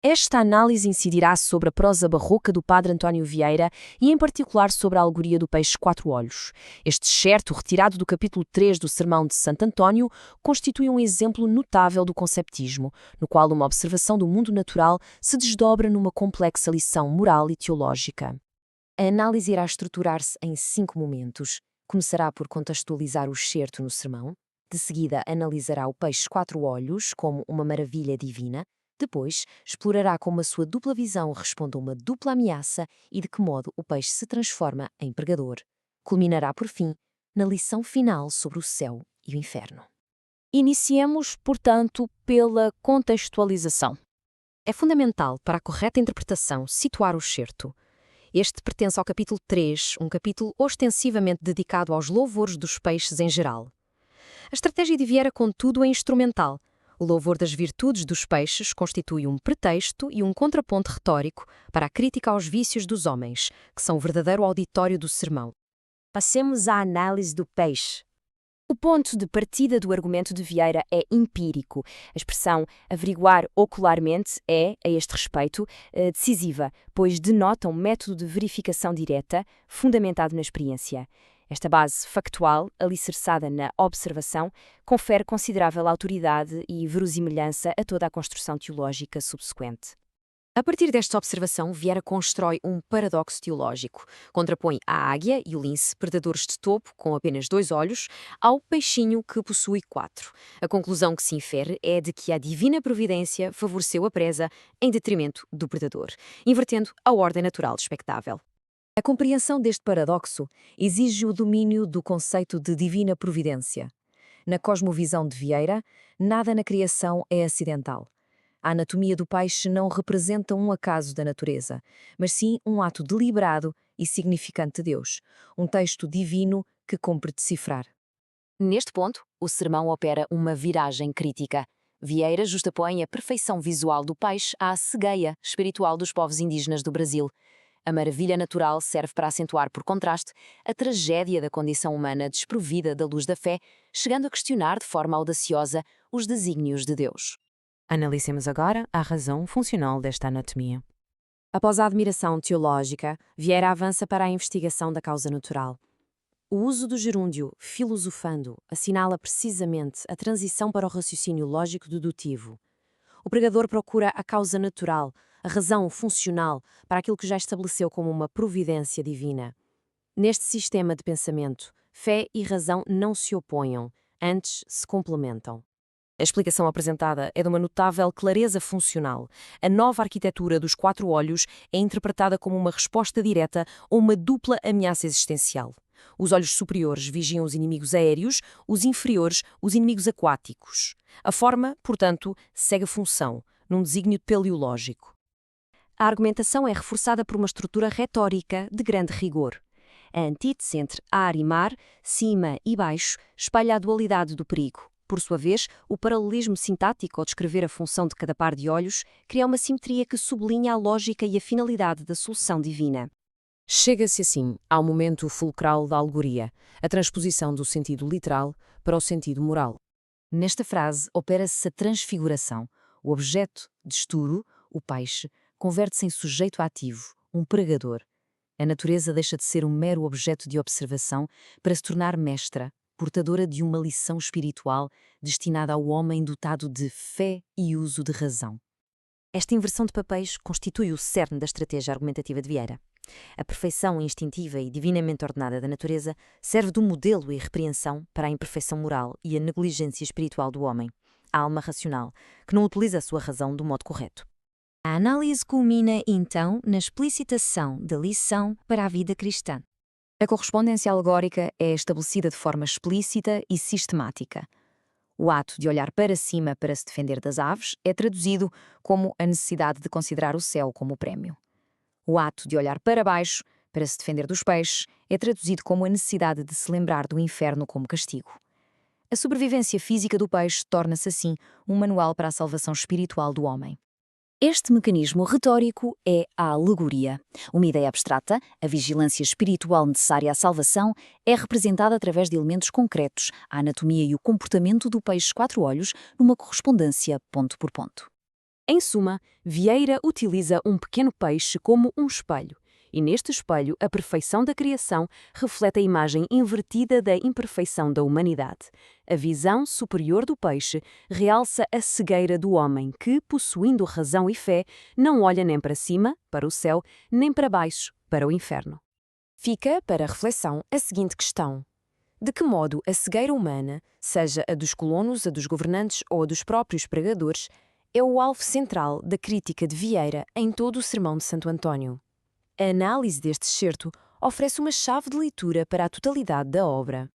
Esta análise incidirá sobre a prosa barroca do padre António Vieira e, em particular, sobre a alegoria do peixe quatro olhos. Este excerto, retirado do capítulo 3 do Sermão de Santo António, constitui um exemplo notável do conceptismo, no qual uma observação do mundo natural se desdobra numa complexa lição moral e teológica. A análise irá estruturar-se em 5 momentos. Começará por contextualizar o excerto no sermão, de seguida analisará o peixe quatro olhos como uma maravilha divina. Depois, explorará como a sua dupla visão responde a uma dupla ameaça e de que modo o peixe se transforma em pregador. Culminará, por fim, na lição final sobre o céu e o inferno. Iniciemos, portanto, pela contextualização. É fundamental para a correta interpretação situar o excerto. Este pertence ao capítulo 3, um capítulo ostensivamente dedicado aos louvores dos peixes em geral. A estratégia de Vieira, contudo, é instrumental. O louvor das virtudes dos peixes constitui um pretexto e um contraponto retórico para a crítica aos vícios dos homens, que são o verdadeiro auditório do sermão. Passemos à análise do peixe. O ponto de partida do argumento de Vieira é empírico. A expressão averiguar ocularmente é, a este respeito, decisiva, pois denota um método de verificação direta, fundamentado na experiência. Esta base factual, alicerçada na observação, confere considerável autoridade e verosimilhança a toda a construção teológica subsequente. A partir desta observação, Vieira constrói um paradoxo teológico. Contrapõe a águia e o lince, predadores de topo com apenas 2 olhos, ao peixinho que possui 4. A conclusão que se infere é de que a divina providência favoreceu a presa em detrimento do predador, invertendo a ordem natural do espectável. A compreensão deste paradoxo exige o domínio do conceito de divina providência. Na cosmovisão de Vieira, nada na criação é acidental. A anatomia do peixe não representa um acaso da natureza, mas sim um ato deliberado e significante de Deus, um texto divino que cumpre decifrar. Neste ponto, o sermão opera uma viragem crítica. Vieira justapõe a perfeição visual do peixe à cegueia espiritual dos povos indígenas do Brasil. A maravilha natural serve para acentuar, por contraste, a tragédia da condição humana desprovida da luz da fé, chegando a questionar de forma audaciosa os desígnios de Deus. Analicemos agora a razão funcional desta anatomia. Após a admiração teológica, Vieira avança para a investigação da causa natural. O uso do gerúndio filosofando assinala precisamente a transição para o raciocínio lógico-dedutivo. O pregador procura a causa natural, a razão funcional para aquilo que já estabeleceu como uma providência divina. Neste sistema de pensamento, fé e razão não se oponham, antes se complementam. A explicação apresentada é de uma notável clareza funcional. A nova arquitetura dos 4 olhos é interpretada como uma resposta direta a uma dupla ameaça existencial. Os olhos superiores vigiam os inimigos aéreos, os inferiores, os inimigos aquáticos. A forma, portanto, segue a função, num desígnio teleológico. A argumentação é reforçada por uma estrutura retórica de grande rigor. A antítese entre ar e mar, cima e baixo, espalha a dualidade do perigo. Por sua vez, o paralelismo sintático ao descrever a função de cada par de olhos cria uma simetria que sublinha a lógica e a finalidade da solução divina. Chega-se assim ao momento fulcral da alegoria, a transposição do sentido literal para o sentido moral. Nesta frase opera-se a transfiguração. O objeto de estudo, o peixe, converte-se em sujeito ativo, um pregador. A natureza deixa de ser um mero objeto de observação para se tornar mestra, portadora de uma lição espiritual destinada ao homem dotado de fé e uso de razão. Esta inversão de papéis constitui o cerne da estratégia argumentativa de Vieira. A perfeição instintiva e divinamente ordenada da natureza serve de modelo e repreensão para a imperfeição moral e a negligência espiritual do homem, a alma racional, que não utiliza a sua razão do modo correto. A análise culmina, então, na explicitação da lição para a vida cristã. A correspondência alegórica é estabelecida de forma explícita e sistemática. O ato de olhar para cima para se defender das aves é traduzido como a necessidade de considerar o céu como prémio. O ato de olhar para baixo para se defender dos peixes é traduzido como a necessidade de se lembrar do inferno como castigo. A sobrevivência física do peixe torna-se assim um manual para a salvação espiritual do homem. Este mecanismo retórico é a alegoria. Uma ideia abstrata, a vigilância espiritual necessária à salvação, é representada através de elementos concretos, a anatomia e o comportamento do peixe quatro olhos, numa correspondência ponto por ponto. Em suma, Vieira utiliza um pequeno peixe como um espelho. E neste espelho, a perfeição da criação reflete a imagem invertida da imperfeição da humanidade. A visão superior do peixe realça a cegueira do homem que, possuindo razão e fé, não olha nem para cima, para o céu, nem para baixo, para o inferno. Fica para reflexão a seguinte questão: de que modo a cegueira humana, seja a dos colonos, a dos governantes ou a dos próprios pregadores, é o alvo central da crítica de Vieira em todo o Sermão de Santo António? A análise deste excerto oferece uma chave de leitura para a totalidade da obra.